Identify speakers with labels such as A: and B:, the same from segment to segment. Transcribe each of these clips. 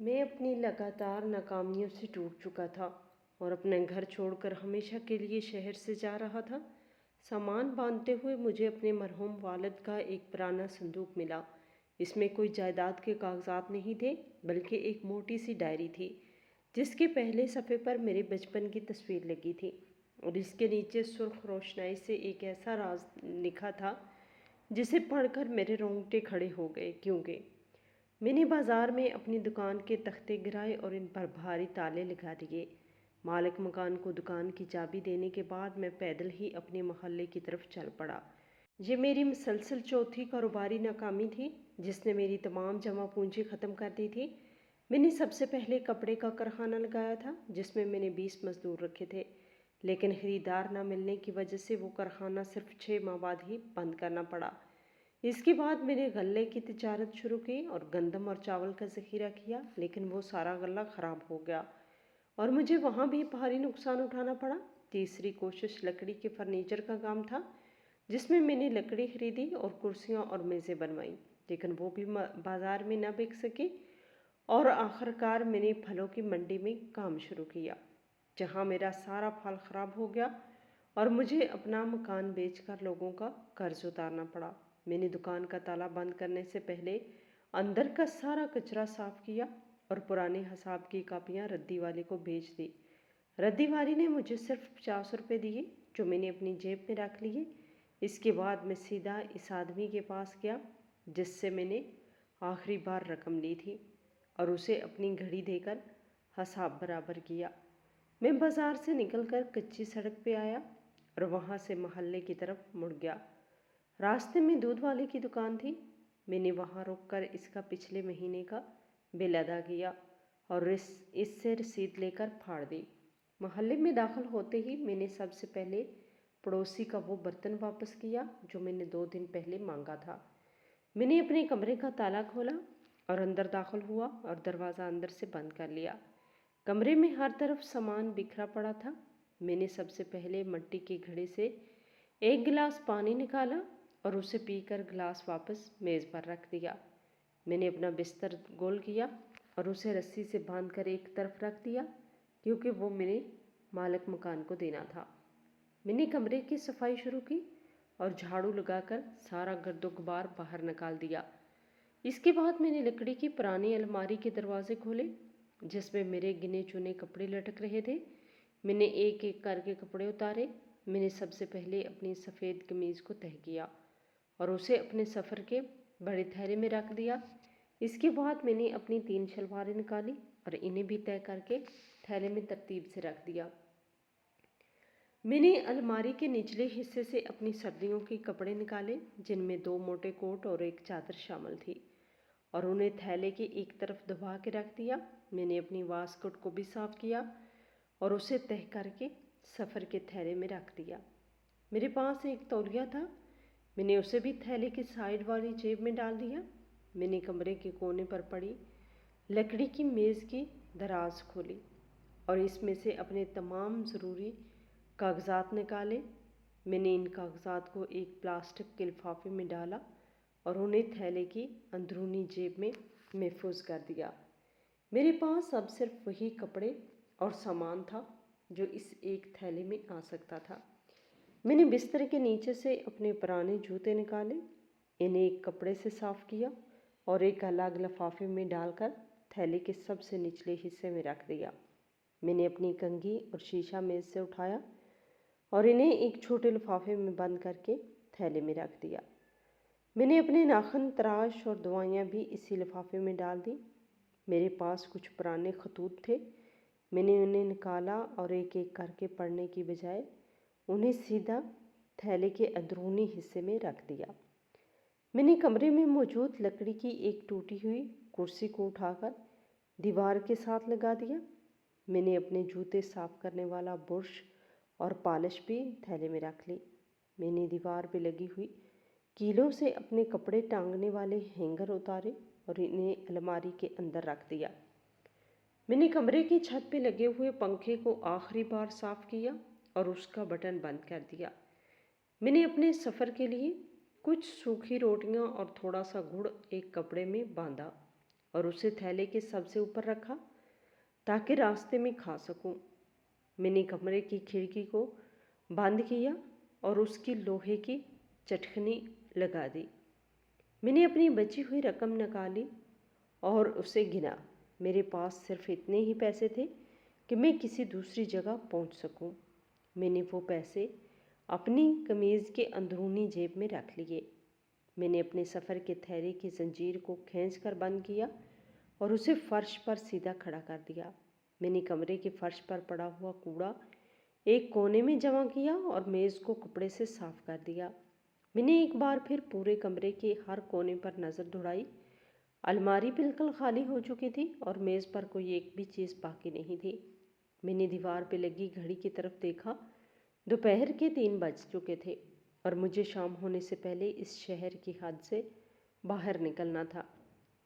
A: میں اپنی لگاتار ناکامیوں سے ٹوٹ چکا تھا اور اپنے گھر چھوڑ کر ہمیشہ کے لیے شہر سے جا رہا تھا۔ سامان باندھتے ہوئے مجھے اپنے مرحوم والد کا ایک پرانا صندوق ملا۔ اس میں کوئی جائیداد کے کاغذات نہیں تھے، بلکہ ایک موٹی سی ڈائری تھی جس کے پہلے صفحے پر میرے بچپن کی تصویر لگی تھی، اور اس کے نیچے سرخ روشنائی سے ایک ایسا راز لکھا تھا جسے پڑھ کر میرے رونگٹے کھڑے ہو گئے، کیونکہ میں نے بازار میں اپنی دکان کے تختے گرائے اور ان پر بھاری تالے لگا دیے۔ مالک مکان کو دکان کی چابی دینے کے بعد میں پیدل ہی اپنے محلے کی طرف چل پڑا۔ یہ میری مسلسل چوتھی کاروباری ناکامی تھی جس نے میری تمام جمع پونجی ختم کر دی تھی۔ میں نے سب سے پہلے کپڑے کا کارخانہ لگایا تھا جس میں نے 20 مزدور رکھے تھے، لیکن خریدار نہ ملنے کی وجہ سے وہ کارخانہ صرف 6 ماہ بعد ہی بند کرنا پڑا۔ اس کے بعد میں نے غلے کی تجارت شروع کی اور گندم اور چاول کا ذخیرہ کیا، لیکن وہ سارا غلہ خراب ہو گیا اور مجھے وہاں بھی بھاری نقصان اٹھانا پڑا۔ تیسری کوشش لکڑی کے فرنیچر کا کام تھا جس میں نے لکڑی خریدی اور کرسیاں اور میزیں بنوائیں، لیکن وہ بھی بازار میں نہ بک سکی۔ اور آخر کار میں نے پھلوں کی منڈی میں کام شروع کیا، جہاں میرا سارا پھل خراب ہو گیا اور مجھے اپنا مکان بیچ کر لوگوں کا قرض اتارنا پڑا۔ میں نے دکان کا تالا بند کرنے سے پہلے اندر کا سارا کچرا صاف کیا اور پرانے حساب کی کاپیاں ردی والے کو بھیج دی۔ ردی والی نے مجھے صرف 50 روپے دیے جو میں نے اپنی جیب میں رکھ لیے۔ اس کے بعد میں سیدھا اس آدمی کے پاس گیا جس سے میں نے آخری بار رقم لی تھی اور اسے اپنی گھڑی دے کر حساب برابر کیا۔ میں بازار سے نکل کر کچی سڑک پہ آیا اور وہاں سے محلے کی طرف مڑ گیا۔ راستے میں دودھ والے کی دکان تھی۔ میں نے وہاں رک کر اس کا پچھلے مہینے کا بل ادا کیا اور اس سے رسید لے کر پھاڑ دی۔ محلے میں داخل ہوتے ہی میں نے سب سے پہلے پڑوسی کا وہ برتن واپس کیا جو میں نے 2 دن پہلے مانگا تھا۔ میں نے اپنے کمرے کا تالا کھولا اور اندر داخل ہوا اور دروازہ اندر سے بند کر لیا۔ کمرے میں ہر طرف سامان بکھرا پڑا تھا۔ میں نے سب سے پہلے مٹی کے گھڑے سے ایک گلاس پانی نکالا اور اسے پی کر گلاس واپس میز پر رکھ دیا۔ میں نے اپنا بستر گول کیا اور اسے رسی سے باندھ کر ایک طرف رکھ دیا کیونکہ وہ میرے مالک مکان کو دینا تھا۔ میں نے کمرے کی صفائی شروع کی اور جھاڑو لگا کر سارا گرد و غبار باہر نکال دیا۔ اس کے بعد میں نے لکڑی کی پرانی الماری کے دروازے کھولے جس میں میرے گنے چنے کپڑے لٹک رہے تھے۔ میں نے ایک ایک کر کے کپڑے اتارے۔ میں نے سب سے پہلے اپنی سفید قمیض کو تہہ کیا اور اسے اپنے سفر کے بڑے تھیلے میں رکھ دیا۔ اس کے بعد میں نے اپنی 3 شلواریں نکالی اور انہیں بھی طے کر کے تھیلے میں ترتیب سے رکھ دیا۔ میں نے الماری کے نچلے حصے سے اپنی سردیوں کے کپڑے نکالے جن میں 2 موٹے کوٹ اور ایک چادر شامل تھی اور انہیں تھیلے کے ایک طرف دبا کے رکھ دیا۔ میں نے اپنی واسکٹ کو بھی صاف کیا اور اسے تہہ کر کے سفر کے تھیلے میں رکھ دیا۔ میرے پاس ایک تولیہ تھا، میں نے اسے بھی تھیلے کی سائیڈ والی جیب میں ڈال دیا۔ میں نے کمرے کے کونے پر پڑی لکڑی کی میز کی دراز کھولی اور اس میں سے اپنے تمام ضروری کاغذات نکالے۔ میں نے ان کاغذات کو ایک پلاسٹک کے لفافے میں ڈالا اور انہیں تھیلے کی اندرونی جیب میں محفوظ کر دیا۔ میرے پاس اب صرف وہی کپڑے اور سامان تھا جو اس ایک تھیلے میں آ سکتا تھا۔ میں نے بستر کے نیچے سے اپنے پرانے جوتے نکالے، انہیں ایک کپڑے سے صاف کیا اور ایک الگ لفافے میں ڈال کر تھیلے کے سب سے نچلے حصے میں رکھ دیا۔ میں نے اپنی کنگھی اور شیشہ میز سے اٹھایا اور انہیں ایک چھوٹے لفافے میں بند کر کے تھیلے میں رکھ دیا۔ میں نے اپنے ناخن تراش اور دوائیاں بھی اسی لفافے میں ڈال دی۔ میرے پاس کچھ پرانے خطوط تھے، میں نے انہیں نکالا اور ایک ایک کر کے پڑھنے کی بجائے انہیں سیدھا تھیلے کے اندرونی حصے میں رکھ دیا۔ میں نے کمرے میں موجود لکڑی کی ایک ٹوٹی ہوئی کرسی کو اٹھا کر دیوار کے ساتھ لگا دیا۔ میں نے اپنے جوتے صاف کرنے والا برش اور پالش بھی تھیلے میں رکھ لی۔ میں نے دیوار پہ لگی ہوئی کیلوں سے اپنے کپڑے ٹانگنے والے ہینگر اتارے اور انہیں الماری کے اندر رکھ دیا۔ میں نے کمرے کی چھت پہ لگے ہوئے پنکھے کو آخری بار صاف کیا اور اس کا بٹن بند کر دیا۔ میں نے اپنے سفر کے لیے کچھ سوکھی روٹیاں اور تھوڑا سا گڑ ایک کپڑے میں باندھا और उसे थैले के सबसे ऊपर रखा ताकि रास्ते में खा सकूं। मैंने कमरे की खिड़की को बंद किया और उसकी लोहे की चटखनी लगा दी। मैंने अपनी बची हुई रकम निकाली और उसे गिना। मेरे पास सिर्फ इतने ही पैसे थे कि मैं किसी दूसरी जगह पहुंच सकूं। मैंने वो पैसे अपनी कमीज़ के अंदरूनी जेब में रख लिए। मैंने अपने सफ़र के थैले की जंजीर को खींचकर बंद किया और उसे फर्श पर सीधा खड़ा कर दिया। मैंने कमरे के फर्श पर पड़ा हुआ कूड़ा एक कोने में जमा किया और मेज़ को कपड़े से साफ कर दिया। मैंने एक बार फिर पूरे कमरे के हर कोने पर नज़र दौड़ाई। अलमारी बिल्कुल खाली हो चुकी थी और मेज़ पर कोई एक भी चीज़ बाकी नहीं थी। मैंने दीवार पर लगी घड़ी की तरफ देखा। दोपहर के 3 बज चुके थे और मुझे शाम होने से पहले इस शहर की हद से बाहर निकलना था।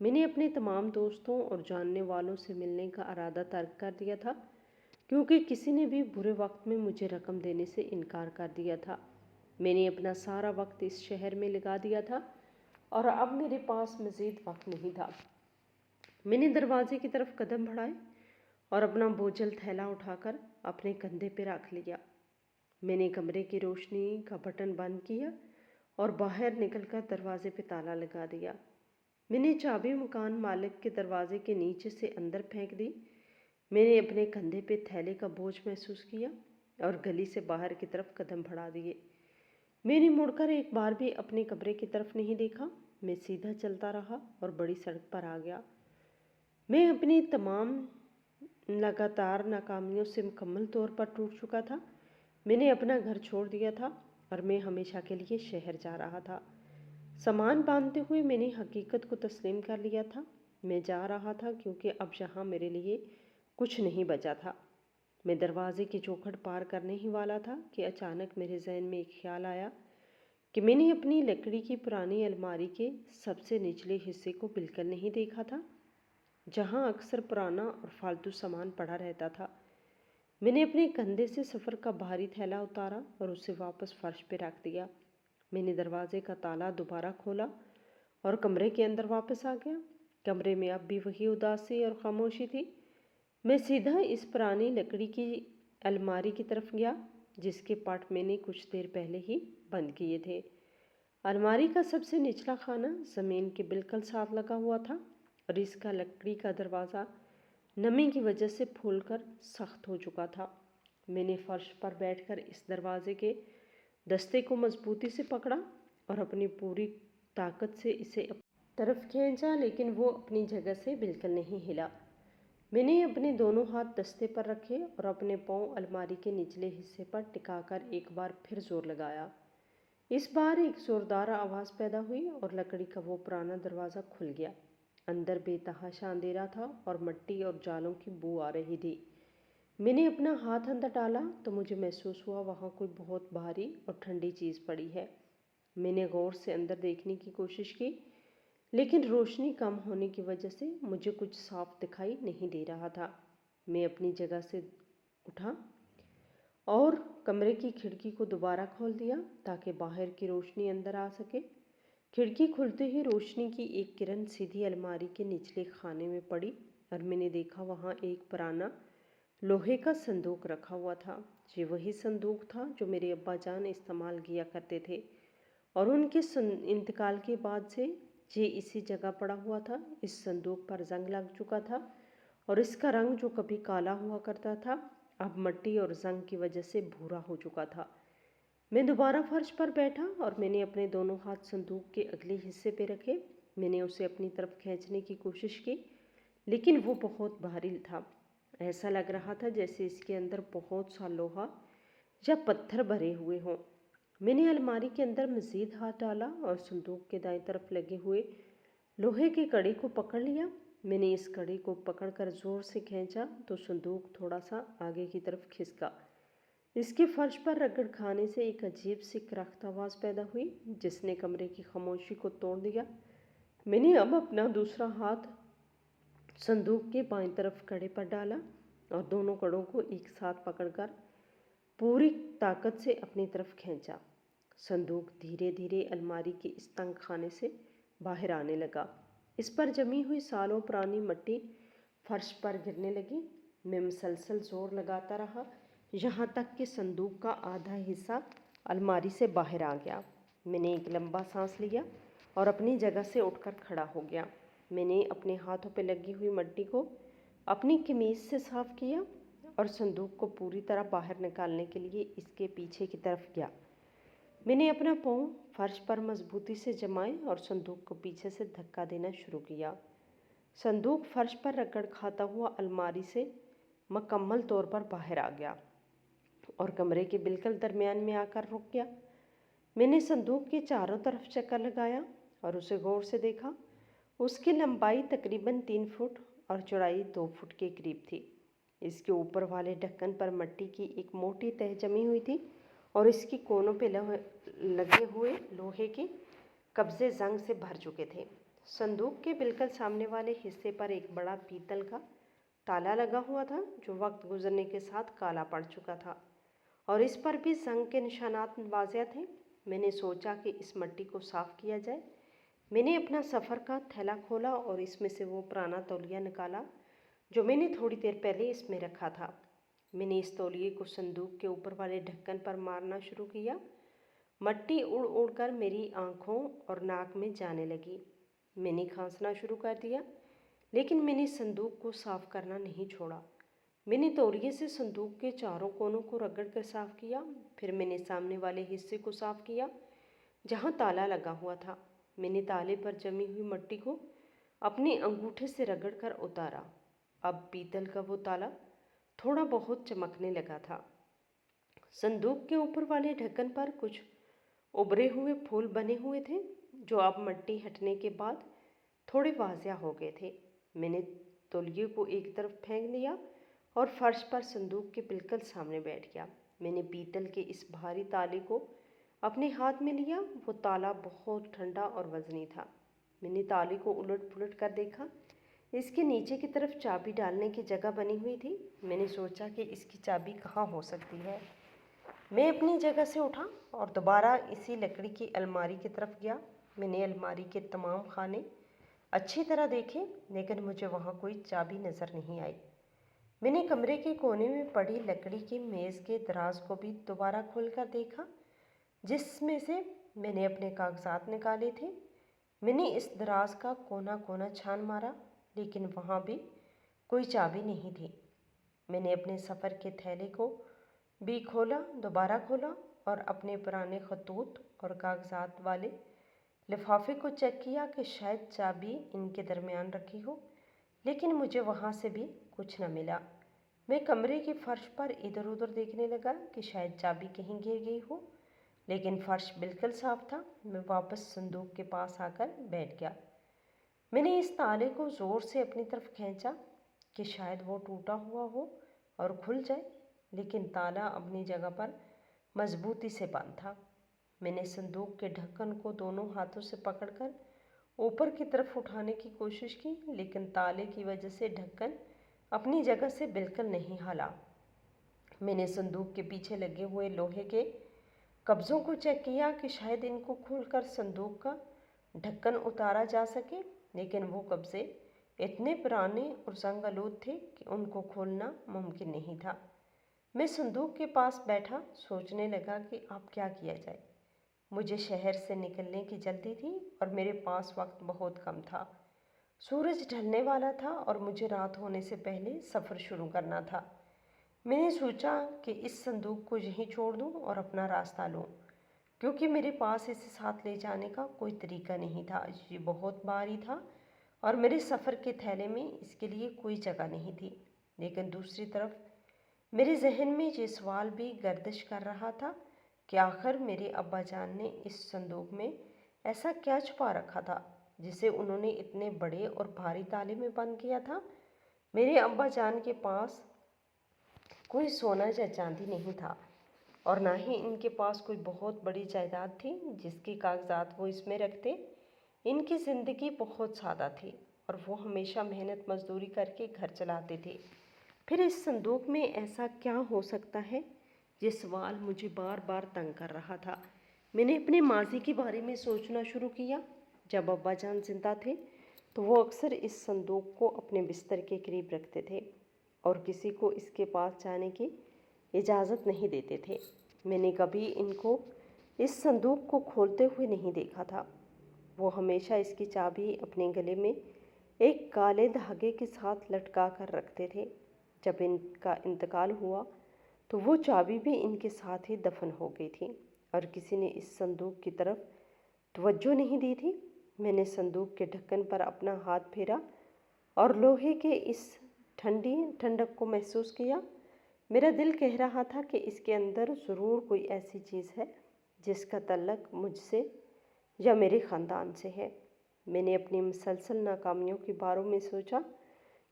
A: मैंने अपने तमाम दोस्तों और जानने वालों से मिलने का इरादा तर्क कर दिया था, क्योंकि किसी ने भी बुरे वक्त में मुझे रकम देने से इनकार कर दिया था। मैंने अपना सारा वक्त इस शहर में लगा दिया था और अब मेरे पास मज़ीद वक्त नहीं था। मैंने दरवाजे की तरफ कदम बढ़ाए और अपना बोझल थैला उठाकर अपने कंधे पर रख लिया। मैंने कमरे की रोशनी का बटन बंद किया और बाहर निकलकर दरवाजे पे ताला लगा दिया। मैंने चाबी मकान मालिक के दरवाजे के नीचे से अंदर फेंक दी। मैंने अपने कंधे पे थैले का बोझ महसूस किया और गली से बाहर की तरफ कदम बढ़ा दिए। मैंने मुड़कर एक बार भी अपने कमरे की तरफ नहीं देखा। मैं सीधा चलता रहा और बड़ी सड़क पर आ गया। मैं अपनी तमाम लगातार नाकामियों से मुकम्मल तौर पर टूट चुका था। मैंने अपना घर छोड़ दिया था और मैं हमेशा के लिए शहर जा रहा था। सामान बांधते हुए मैंने हकीकत को तस्लीम कर लिया था। मैं जा रहा था क्योंकि अब यहाँ मेरे लिए कुछ नहीं बचा था। मैं दरवाजे की चौखट पार करने ही वाला था कि अचानक मेरे जहन में एक ख्याल आया कि मैंने अपनी लकड़ी की पुरानी अलमारी के सबसे निचले हिस्से को बिल्कुल नहीं देखा था, जहाँ अक्सर पुराना और फालतू सामान पड़ा रहता था। मैंने अपने कंधे से सफ़र का भारी थैला उतारा और उसे वापस फर्श पर रख दिया। मैंने दरवाजे का ताला दोबारा खोला और कमरे के अंदर वापस आ गया। कमरे में अब भी वही उदासी और खामोशी थी। मैं सीधा इस पुरानी लकड़ी की अलमारी की तरफ गया जिसके पाट मैंने कुछ देर पहले ही बंद किए थे। अलमारी का सबसे निचला खाना ज़मीन के बिल्कुल साथ लगा हुआ था और इसका लकड़ी का दरवाज़ा नमी की वजह से फूलकर सख्त हो चुका था। मैंने फर्श पर बैठकर इस दरवाजे के दस्ते को मजबूती से पकड़ा और अपनी पूरी ताकत से इसे अपनी तरफ खींचा, लेकिन वो अपनी जगह से बिल्कुल नहीं हिला। मैंने अपने दोनों हाथ दस्ते पर रखे और अपने पाँव अलमारी के निचले हिस्से पर टिकाकर एक बार फिर जोर लगाया। इस बार एक ज़ोरदार आवाज़ पैदा हुई और लकड़ी का वो पुराना दरवाज़ा खुल गया। अंदर बेतहाशा अंधेरा था और मिट्टी और जालों की बू आ रही थी। मैंने अपना हाथ अंदर डाला तो मुझे महसूस हुआ वहाँ कोई बहुत भारी और ठंडी चीज़ पड़ी है। मैंने गौर से अंदर देखने की कोशिश की, लेकिन रोशनी कम होने की वजह से मुझे कुछ साफ दिखाई नहीं दे रहा था। मैं अपनी जगह से उठा और कमरे की खिड़की को दोबारा खोल दिया ताकि बाहर की रोशनी अंदर आ सके। खिड़की खुलते ही रोशनी की एक किरण सीधी अलमारी के निचले खाने में पड़ी और मैंने देखा वहाँ एक पुराना लोहे का संदूक रखा हुआ था। ये वही संदूक था जो मेरे अब्बा जान इस्तेमाल किया करते थे और उनके इंतकाल के बाद से ये इसी जगह पड़ा हुआ था। इस संदूक पर जंग लग चुका था और इसका रंग जो कभी काला हुआ करता था अब मिट्टी और जंग की वजह से भूरा हो चुका था। मैं दोबारा फर्श पर बैठा और मैंने अपने दोनों हाथ संदूक के अगले हिस्से पे रखे। मैंने उसे अपनी तरफ खींचने की कोशिश की, लेकिन वो बहुत भारी था। ऐसा लग रहा था जैसे इसके अंदर बहुत सा लोहा या पत्थर भरे हुए हों। मैंने अलमारी के अंदर मज़ीद हाथ डाला और संदूक के दाईं तरफ लगे हुए लोहे की कड़ी को पकड़ लिया। मैंने इस कड़ी को पकड़कर ज़ोर से खींचा तो संदूक थोड़ा सा आगे की तरफ खिसका। इसके फर्श पर रगड़ खाने से एक अजीब सी करख्त आवाज़ पैदा हुई जिसने कमरे की खामोशी को तोड़ दिया। मैंने अब अपना दूसरा हाथ संदूक के बाईं तरफ कड़े पर डाला और दोनों कड़ों को एक साथ पकड़कर पूरी ताकत से अपनी तरफ खींचा। संदूक धीरे धीरे अलमारी के इस तंग खाने से बाहर आने लगा। इस पर जमी हुई सालों पुरानी मिट्टी फर्श पर गिरने लगी। मैं मुसलसल जोर लगाता रहा, यहाँ तक कि संदूक का आधा हिस्सा अलमारी से बाहर आ गया। मैंने एक लंबा सांस लिया और अपनी जगह से उठकर खड़ा हो गया। मैंने अपने हाथों पर लगी हुई मिट्टी को अपनी कमीज से साफ किया और संदूक को पूरी तरह बाहर निकालने के लिए इसके पीछे की तरफ गया। मैंने अपना पाँव फर्श पर मजबूती से जमाए और संदूक को पीछे से धक्का देना शुरू किया। संदूक फर्श पर रगड़ खाता हुआ अलमारी से मुकम्मल तौर पर बाहर आ गया और कमरे के बिल्कुल दरमियान में आकर रुक गया। मैंने संदूक के चारों तरफ चक्कर लगाया और उसे गौर से देखा। उसकी लंबाई तकरीबन 3 फुट और चौड़ाई 2 फुट के करीब थी। इसके ऊपर वाले ढक्कन पर मिट्टी की एक मोटी तह जमी हुई थी और इसकी कोनों पे लगे हुए लोहे के कब्जे जंग से भर चुके थे। संदूक के बिल्कुल सामने वाले हिस्से पर एक बड़ा पीतल का ताला लगा हुआ था, जो वक्त गुजरने के साथ काला पड़ चुका था और इस पर भी जंग के निशानात वाज़िह थे। मैंने सोचा कि इस मिट्टी को साफ़ किया जाए। मैंने अपना सफ़र का थैला खोला और इसमें से वो पुराना तौलिया निकाला जो मैंने थोड़ी देर पहले इसमें रखा था। मैंने इस तौलिए को संदूक के ऊपर वाले ढक्कन पर मारना शुरू किया। मिट्टी उड़ उड़ कर मेरी आँखों और नाक में जाने लगी। मैंने खांसना शुरू कर दिया, लेकिन मैंने संदूक को साफ़ करना नहीं छोड़ा। मैंने तौलिए से संदूक के चारों कोनों को रगड़ कर साफ़ किया। फिर मैंने सामने वाले हिस्से को साफ़ किया जहाँ ताला लगा हुआ था। मैंने ताले पर जमी हुई मिट्टी को अपने अंगूठे से रगड़ कर उतारा। अब पीतल का वो ताला थोड़ा बहुत चमकने लगा था। संदूक के ऊपर वाले ढक्कन पर कुछ उभरे हुए फूल बने हुए थे, जो अब मिट्टी हटने के बाद थोड़े वाज़िह हो गए थे। मैंने तौलिए को एक तरफ फेंक दिया और फर्श पर संदूक के बिल्कुल सामने बैठ गया। मैंने पीतल के इस भारी ताले को अपने हाथ में लिया। वो ताला बहुत ठंडा और वज़नी था। मैंने ताले को उलट पुलट कर देखा। इसके नीचे की तरफ चाबी डालने की जगह बनी हुई थी। मैंने सोचा कि इसकी चाबी कहाँ हो सकती है। मैं अपनी जगह से उठा और दोबारा इसी लकड़ी की अलमारी की तरफ गया। मैंने अलमारी के तमाम खाने अच्छी तरह देखे, लेकिन मुझे वहाँ कोई चाबी नज़र नहीं आई। मैंने कमरे के कोने में पड़ी लकड़ी की मेज़ के दराज को भी दोबारा खोलकर देखा, जिसमें से मैंने अपने कागजात निकाले थे। मैंने इस दराज का कोना कोना छान मारा, लेकिन वहाँ भी कोई चाबी नहीं थी। मैंने अपने सफ़र के थैले को भी खोला, दोबारा खोला और अपने पुराने खतूत और कागजात वाले लिफाफे को चेक किया कि शायद चाबी इनके दरमियान रखी हो, लेकिन मुझे वहाँ से भी कुछ न मिला। मैं कमरे के फर्श पर इधर उधर देखने लगा कि शायद चाबी कहीं गिर गई हो, लेकिन फर्श बिल्कुल साफ था। मैं वापस संदूक के पास आकर बैठ गया। मैंने इस ताले को ज़ोर से अपनी तरफ खींचा कि शायद वो टूटा हुआ हो और खुल जाए, लेकिन ताला अपनी जगह पर मजबूती से बंद था। मैंने संदूक के ढक्कन को दोनों हाथों से पकड़कर ऊपर की तरफ उठाने की कोशिश की, लेकिन ताले की वजह से ढक्कन अपनी जगह से बिल्कुल नहीं हाला। मैंने संदूक के पीछे लगे हुए लोहे के कब्जों को चेक किया कि शायद इनको खोलकर संदूक का ढक्कन उतारा जा सके, लेकिन वो कब्जे इतने पुराने और जंग आलूद थे कि उनको खोलना मुमकिन नहीं था। मैं संदूक के पास बैठा सोचने लगा कि अब क्या किया जाए। मुझे शहर से निकलने की जल्दी थी और मेरे पास वक्त बहुत कम था। सूरज ढलने वाला था और मुझे रात होने से पहले सफ़र शुरू करना था। मैंने सोचा कि इस संदूक को यहीं छोड़ दूं और अपना रास्ता लूं, क्योंकि मेरे पास इसे साथ ले जाने का कोई तरीका नहीं था। ये बहुत भारी था और मेरे सफ़र के थैले में इसके लिए कोई जगह नहीं थी। लेकिन दूसरी तरफ मेरे जहन में ये सवाल भी गर्दिश कर रहा था कि आखिर मेरे अब्बा जान ने इस संदूक में ऐसा क्या छुपा रखा था जिसे उन्होंने इतने बड़े और भारी ताले में बंद किया था। मेरे अब्बा जान के पास कोई सोना या चांदी नहीं था और ना ही इनके पास कोई बहुत बड़ी जायदाद थी जिसके कागजात वो इसमें रखते। इनकी ज़िंदगी बहुत सादा थी और वो हमेशा मेहनत मजदूरी करके घर चलाते थे। फिर इस संदूक में ऐसा क्या हो सकता है? ये सवाल मुझे बार बार तंग कर रहा था। मैंने अपने माजी के बारे में सोचना शुरू किया। जब अब्बा जान जिंदा थे तो वो अक्सर इस संदूक को अपने बिस्तर के करीब रखते थे और किसी को इसके पास जाने की इजाज़त नहीं देते थे। मैंने कभी इनको इस संदूक को खोलते हुए नहीं देखा था। वो हमेशा इसकी चाबी अपने गले में एक काले धागे के साथ लटका कर रखते थे। जब इनका इंतकाल हुआ तो वो चाबी भी इनके साथ ही दफन हो गई थी और किसी ने इस संदूक की तरफ तवज्जो नहीं दी थी। मैंने संदूक के ढक्कन पर अपना हाथ फेरा और लोहे के इस ठंडी ठंडक को महसूस किया। मेरा दिल कह रहा था कि इसके अंदर ज़रूर कोई ऐसी चीज़ है जिसका तल्लक मुझसे या मेरे ख़ानदान से है। मैंने अपनी मुसलसल नाकामियों के बारे में सोचा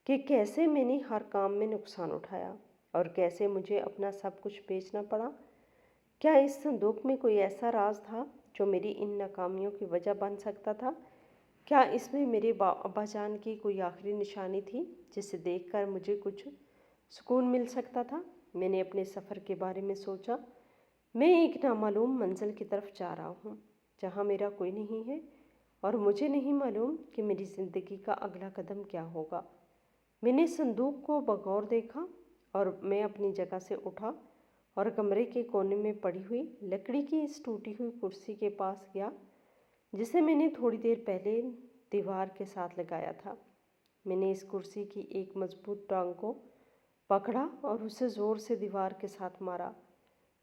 A: कि कैसे मैंने हर काम में नुकसान उठाया और कैसे मुझे अपना सब कुछ बेचना पड़ा। क्या इस संदूक में कोई ऐसा राज था जो मेरी इन नाकामियों की वजह बन सकता था? क्या इसमें मेरे अब्बाजान की कोई आखिरी निशानी थी जिसे देखकर मुझे कुछ सुकून मिल सकता था? मैंने अपने सफ़र के बारे में सोचा। मैं एक नामालूम मंजिल की तरफ जा रहा हूँ जहाँ मेरा कोई नहीं है और मुझे नहीं मालूम कि मेरी ज़िंदगी का अगला कदम क्या होगा। मैंने संदूक को बगौर देखा और मैं अपनी जगह से उठा और कमरे के कोने में पड़ी हुई लकड़ी की इस टूटी हुई कुर्सी के पास गया जिसे मैंने थोड़ी देर पहले दीवार के साथ लगाया था। मैंने इस कुर्सी की एक मजबूत टांग को पकड़ा और उसे ज़ोर से दीवार के साथ मारा।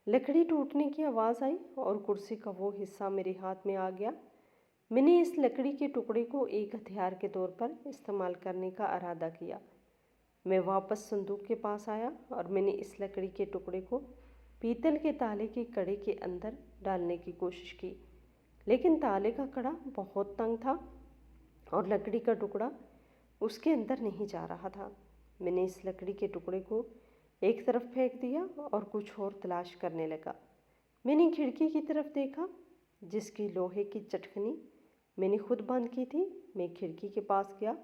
A: लकड़ी टूटने की आवाज़ आई और कुर्सी का वो हिस्सा मेरे हाथ में आ गया। मैंने इस लकड़ी के टुकड़े को एक हथियार के तौर पर इस्तेमाल करने का इरादा किया। मैं वापस संदूक के पास आया और मैंने इस लकड़ी के टुकड़े को पीतल के ताले के कड़े के अंदर डालने की कोशिश की, लेकिन ताले का कड़ा बहुत तंग था और लकड़ी का टुकड़ा उसके अंदर नहीं जा रहा था। मैंने इस लकड़ी के टुकड़े को एक तरफ फेंक दिया और कुछ और तलाश करने लगा। मैंने खिड़की की तरफ देखा जिसकी लोहे की चटखनी मैंने खुद बंद की थी। मैं खिड़की के पास गया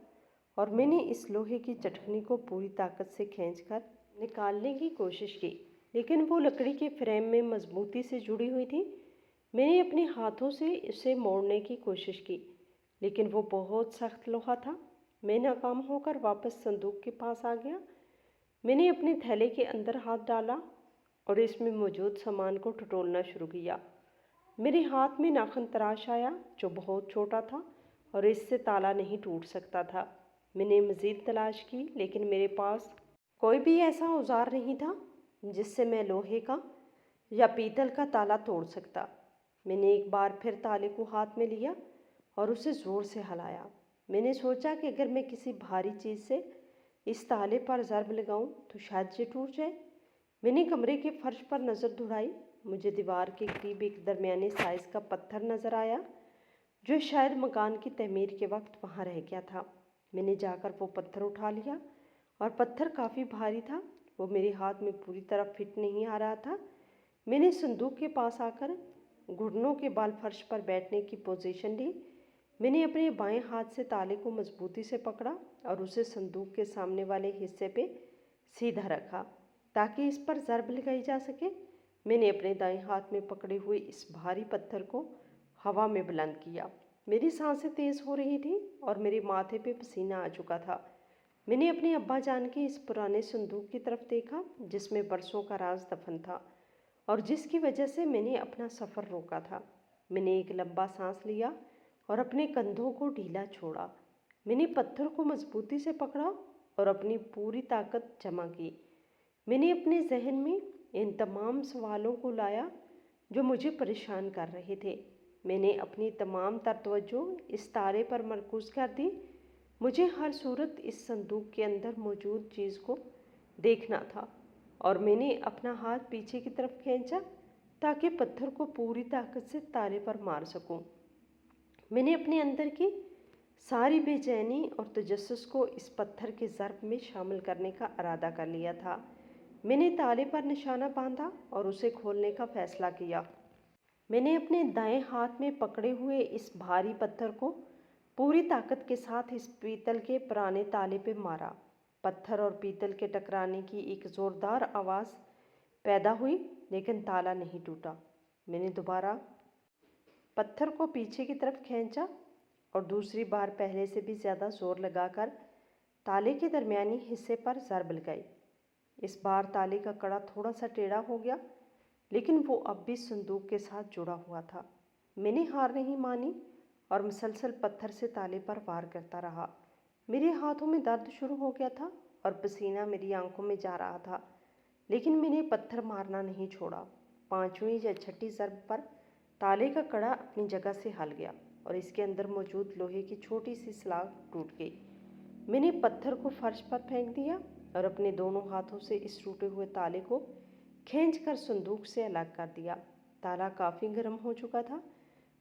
A: और मैंने इस लोहे की चटखनी को पूरी ताकत से खींचकर निकालने की कोशिश की, लेकिन वो लकड़ी के फ्रेम में मजबूती से जुड़ी हुई थी। मैंने अपने हाथों से इसे मोड़ने की कोशिश की, लेकिन वो बहुत सख्त लोहा था। मैं नाकाम होकर वापस संदूक के पास आ गया। मैंने अपने थैले के अंदर हाथ डाला और इसमें मौजूद सामान को टटोलना शुरू किया। मेरे हाथ में नाखून तराश आया जो बहुत छोटा था और इससे ताला नहीं टूट सकता था। मैंने मज़ीद तलाश की, लेकिन मेरे पास कोई भी ऐसा औजार नहीं था जिससे मैं लोहे का या पीतल का ताला तोड़ सकता। मैंने एक बार फिर ताले को हाथ में लिया और उसे ज़ोर से हिलाया। मैंने सोचा कि अगर मैं किसी भारी चीज़ से इस ताले पर ज़रब लगाऊं तो शायद ये टूट जाए। मैंने कमरे के फर्श पर नज़र दौड़ाई। मुझे दीवार के करीब एक दरमियाने साइज़ का पत्थर नज़र आया जो शायद मकान की तमीर के वक्त वहाँ रह गया था। मैंने जाकर वो पत्थर उठा लिया और पत्थर काफ़ी भारी था। वो मेरे हाथ में पूरी तरह फिट नहीं आ रहा था। मैंने संदूक के पास आकर घुटनों के बल फर्श पर बैठने की पोजीशन ली। मैंने अपने बाएं हाथ से ताले को मजबूती से पकड़ा और उसे संदूक के सामने वाले हिस्से पे सीधा रखा ताकि इस पर ज़रब लगाई जा सके। मैंने अपने दाएं हाथ में पकड़े हुए इस भारी पत्थर को हवा में बुलंद किया। मेरी सांसें तेज़ हो रही थी और मेरे माथे पे पसीना आ चुका था। मैंने अपने अब्बा जान के इस पुराने संदूक की तरफ देखा जिसमें बरसों का राज दफन था और जिसकी वजह से मैंने अपना सफ़र रोका था। मैंने एक लंबा सांस लिया और अपने कंधों को ढीला छोड़ा। मैंने पत्थर को मजबूती से पकड़ा और अपनी पूरी ताकत जमा की। मैंने अपने जहन में इन तमाम सवालों को लाया जो मुझे परेशान कर रहे थे। मैंने अपनी तमाम तवज्जो इस तारे पर मरकूज़ कर दी। मुझे हर सूरत इस संदूक के अंदर मौजूद चीज़ को देखना था और मैंने अपना हाथ पीछे की तरफ खींचा ताकि पत्थर को पूरी ताकत से तारे पर मार सकूं। मैंने अपने अंदर की सारी बेचैनी और तजस्सुस को इस पत्थर के ज़रब में शामिल करने का इरादा कर लिया था। मैंने ताले पर निशाना बांधा और उसे खोलने का फ़ैसला किया। मैंने अपने दाएं हाथ में पकड़े हुए इस भारी पत्थर को पूरी ताकत के साथ इस पीतल के पुराने ताले पे मारा। पत्थर और पीतल के टकराने की एक ज़ोरदार आवाज़ पैदा हुई, लेकिन ताला नहीं टूटा। मैंने दोबारा पत्थर को पीछे की तरफ खींचा और दूसरी बार पहले से भी ज़्यादा जोर लगाकर ताले के दरमियानी हिस्से पर ज़रब लगाई। इस बार ताले का कड़ा थोड़ा सा टेढ़ा हो गया, लेकिन वो अब भी संदूक के साथ जुड़ा हुआ था। मैंने हार नहीं मानी और मुसलसल पत्थर से ताले पर वार करता रहा। मेरे हाथों में दर्द शुरू हो गया था और पसीना मेरी आंखों में जा रहा था, लेकिन मैंने पत्थर मारना नहीं छोड़ा। 5वीं या 6ठी ज़रब पर ताले का कड़ा अपनी जगह से हिल गया और इसके अंदर मौजूद लोहे की छोटी सी स्लाग टूट गई। मैंने पत्थर को फर्श पर फेंक दिया और अपने दोनों हाथों से इस टूटे हुए ताले को खींचकर संदूक से अलग कर दिया। ताला काफ़ी गर्म हो चुका था।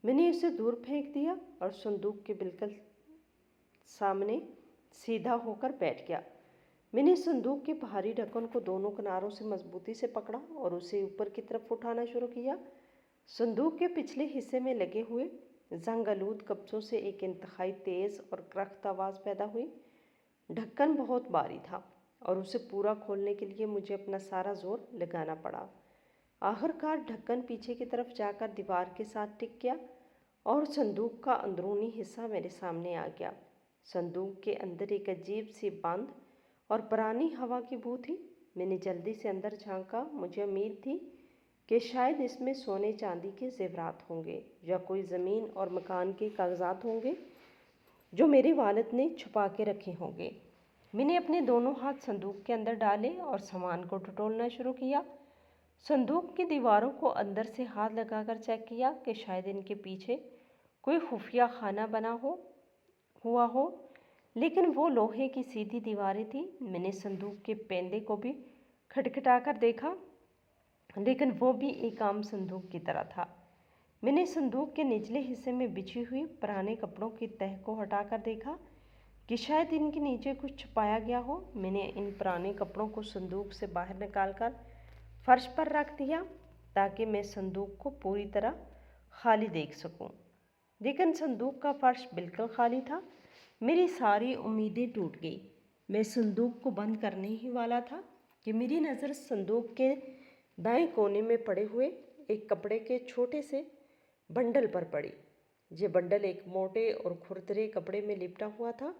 A: मैंने उसे दूर फेंक दिया और संदूक के बिल्कुल सामने सीधा होकर बैठ गया। मैंने संदूक के भारी ढक्कन को दोनों किनारों से मजबूती से पकड़ा और उसे ऊपर की तरफ उठाना शुरू किया। संदूक के पिछले हिस्से में लगे हुए जंग-आलूद कब्जों से एक इंतहाई तेज़ और करख्त आवाज़ पैदा हुई। ढक्कन बहुत भारी था और उसे पूरा खोलने के लिए मुझे अपना सारा जोर लगाना पड़ा। आखिरकार ढक्कन पीछे की तरफ जाकर दीवार के साथ टिक गया और संदूक का अंदरूनी हिस्सा मेरे सामने आ गया। संदूक के अंदर एक अजीब सी बंद और पुरानी हवा की बू थी। मैंने जल्दी से अंदर झांका। मुझे उम्मीद थी कि शायद इसमें सोने चांदी के ज़ेवरात होंगे या कोई ज़मीन और मकान के कागजात होंगे जो मेरे वालिद ने छुपा के रखे होंगे। मैंने अपने दोनों हाथ संदूक के अंदर डाले और सामान को टटोलना शुरू किया। संदूक की दीवारों को अंदर से हाथ लगाकर चेक किया कि शायद इनके पीछे कोई खुफिया खाना बना हुआ हो, लेकिन वो लोहे की सीधी दीवारें थी। मैंने संदूक के पेंदे को भी खटखटाकर देखा, लेकिन वो भी एक आम संदूक की तरह था। मैंने संदूक के निचले हिस्से में बिछी हुई पुराने कपड़ों की तह को हटाकर देखा कि शायद इनके नीचे कुछ छुपाया गया हो। मैंने इन पुराने कपड़ों को संदूक से बाहर निकालकर फर्श पर रख दिया ताकि मैं संदूक को पूरी तरह खाली देख सकूं। लेकिन संदूक का फर्श बिल्कुल खाली था। मेरी सारी उम्मीदें टूट गई। मैं संदूक को बंद करने ही वाला था कि मेरी नज़र संदूक के दाएं कोने में पड़े हुए एक कपड़े के छोटे से बंडल पर पड़ी। ये बंडल एक मोटे और खुरदरे कपड़े में लिपटा हुआ था।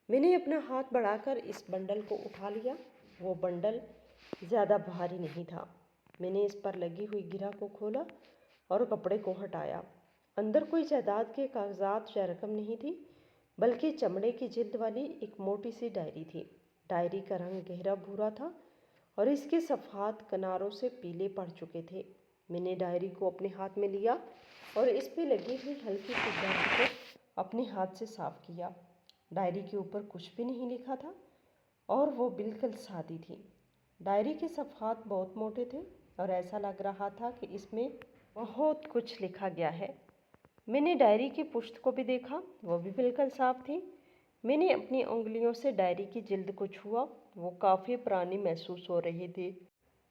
A: मैंने अपना हाथ बढ़ाकर इस बंडल को उठा लिया। वो बंडल ज़्यादा भारी नहीं था। मैंने इस पर लगी हुई गिरा को खोला और कपड़े को हटाया। अंदर कोई जायदाद के कागजात या रकम नहीं थी, बल्कि चमड़े की जिल्द वाली एक मोटी सी डायरी थी। डायरी का रंग गहरा भूरा था और इसके सफ़ात किनारों से पीले पड़ चुके थे। मैंने डायरी को अपने हाथ में लिया और इस पे लगी हुई हल्की सी गंध को अपने हाथ से साफ किया। डायरी के ऊपर कुछ भी नहीं लिखा था और वो बिल्कुल सादी थी। डायरी के सफ़ात बहुत मोटे थे और ऐसा लग रहा था कि इसमें बहुत कुछ लिखा गया है। मैंने डायरी की पुश्त को भी देखा, वो भी बिल्कुल साफ थी। मैंने अपनी उंगलियों से डायरी की जिल्द को छुआ, वो काफ़ी पुरानी महसूस हो रही थी।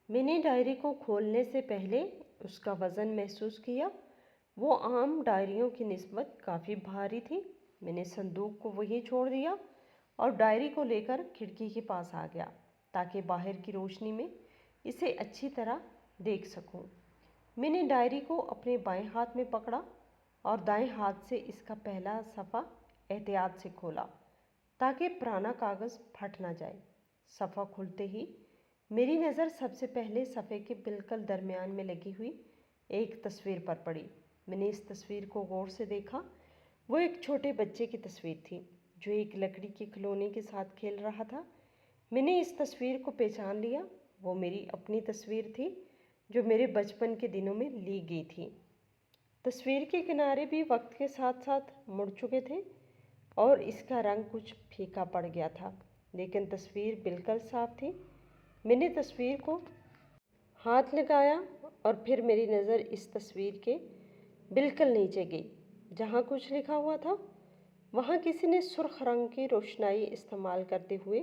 A: मैंने डायरी को खोलने से पहले उसका वज़न महसूस किया। वो आम डायरियों की निस्बत काफ़ी भारी थी। मैंने संदूक को वहीं छोड़ दिया और डायरी को लेकर खिड़की के पास आ गया ताकि बाहर की रोशनी में इसे अच्छी तरह देख सकूं। मैंने डायरी को अपने बाएं हाथ में पकड़ा और दाएं हाथ से इसका पहला सफ़ा एहतियात से खोला ताकि पुराना कागज़ फट ना जाए। सफ़ा खुलते ही मेरी नज़र सबसे पहले सफ़े के बिल्कुल दरमियान में लगी हुई एक तस्वीर पर पड़ी। मैंने इस तस्वीर को गौर से देखा। वो एक छोटे बच्चे की तस्वीर थी जो एक लकड़ी के खिलौने के साथ खेल रहा था। मैंने इस तस्वीर को पहचान लिया। वो मेरी अपनी तस्वीर थी जो मेरे बचपन के दिनों में ली गई थी। तस्वीर के किनारे भी वक्त के साथ साथ मुड़ चुके थे और इसका रंग कुछ फीका पड़ गया था, लेकिन तस्वीर बिल्कुल साफ थी। मैंने तस्वीर को हाथ लगाया और फिर मेरी नज़र इस तस्वीर के बिल्कुल नीचे गई जहाँ कुछ लिखा हुआ था। वहाँ किसी ने सुर्ख रंग की रोशनाई इस्तेमाल करते हुए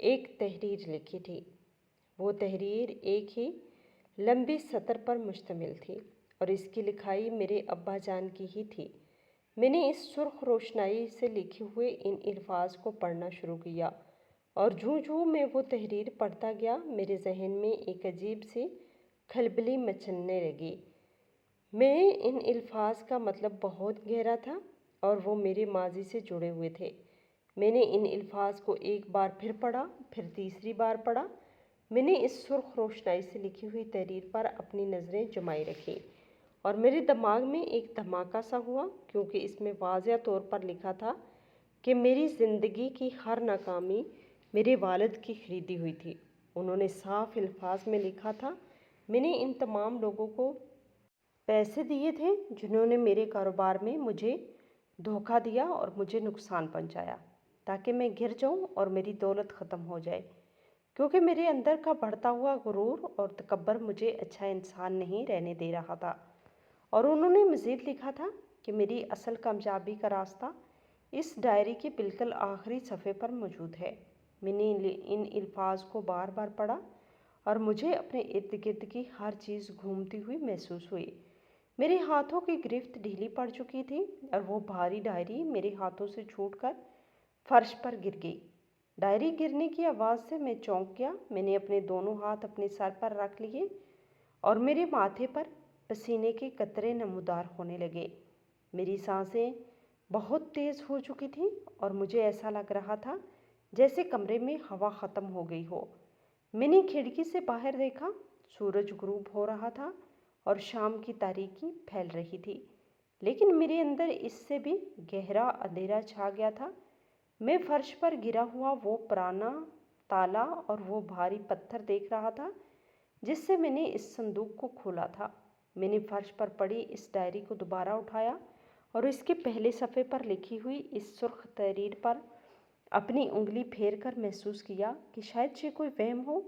A: एक तहरीर लिखी थी। वो तहरीर एक ही लंबी सतर पर मुश्तमिल थी और इसकी लिखाई मेरे अब्बा जान की ही थी। मैंने इस सुर्ख रोशनाई से लिखे हुए इन अल्फाज को पढ़ना शुरू किया और जूं-जूं मैं वो तहरीर पढ़ता गया, मेरे जहन में एक अजीब सी खलबली मचलने लगी। मैं इन अल्फाज का मतलब बहुत गहरा था اور وہ میرے ماضی سے جڑے ہوئے تھے۔ میں نے ان الفاظ کو ایک بار پھر پڑھا، پھر تیسری بار پڑھا۔ میں نے اس سرخ روشنائی سے لکھی ہوئی تحریر پر اپنی نظریں جمائے رکھیں اور میرے دماغ میں ایک دھماکہ سا ہوا، کیونکہ اس میں واضح طور پر لکھا تھا کہ میری زندگی کی ہر ناکامی میرے والد کی خریدی ہوئی تھی۔ انہوں نے صاف الفاظ میں لکھا تھا، میں نے ان تمام لوگوں کو پیسے دیے تھے جنہوں نے میرے کاروبار میں مجھے دھوکہ دیا اور مجھے نقصان پہنچایا تاکہ میں گر جاؤں اور میری دولت ختم ہو جائے، کیونکہ میرے اندر کا بڑھتا ہوا غرور اور تکبر مجھے اچھا انسان نہیں رہنے دے رہا تھا۔ اور انہوں نے مزید لکھا تھا کہ میری اصل کامیابی کا راستہ اس ڈائری کے بالکل آخری صفحے پر موجود ہے۔ میں نے ان الفاظ کو بار بار پڑھا اور مجھے اپنے ارد گرد کی ہر چیز گھومتی ہوئی محسوس ہوئی۔ میرے ہاتھوں کی گرفت ڈھیلی پڑ چکی تھی اور وہ بھاری ڈائری میرے ہاتھوں سے چھوٹ کر فرش پر گر گئی۔ ڈائری گرنے کی آواز سے میں چونک گیا۔ میں نے اپنے دونوں ہاتھ اپنے سر پر رکھ لیے اور میرے ماتھے پر پسینے کے قطرے نمودار ہونے لگے۔ میری سانسیں بہت تیز ہو چکی تھیں اور مجھے ایسا لگ رہا تھا جیسے کمرے میں ہوا ختم ہو گئی ہو۔ میں نے کھڑکی سے باہر دیکھا، سورج غروب ہو رہا تھا اور شام کی تاریکی پھیل رہی تھی، لیکن میرے اندر اس سے بھی گہرا اندھیرا چھا گیا تھا۔ میں فرش پر گرا ہوا وہ پرانا تالا اور وہ بھاری پتھر دیکھ رہا تھا جس سے میں نے اس صندوق کو کھولا تھا۔ میں نے فرش پر پڑی اس ڈائری کو دوبارہ اٹھایا اور اس کے پہلے صفحے پر لکھی ہوئی اس سرخ تحریر پر اپنی انگلی پھیر کر محسوس کیا کہ شاید یہ کوئی وہم ہو،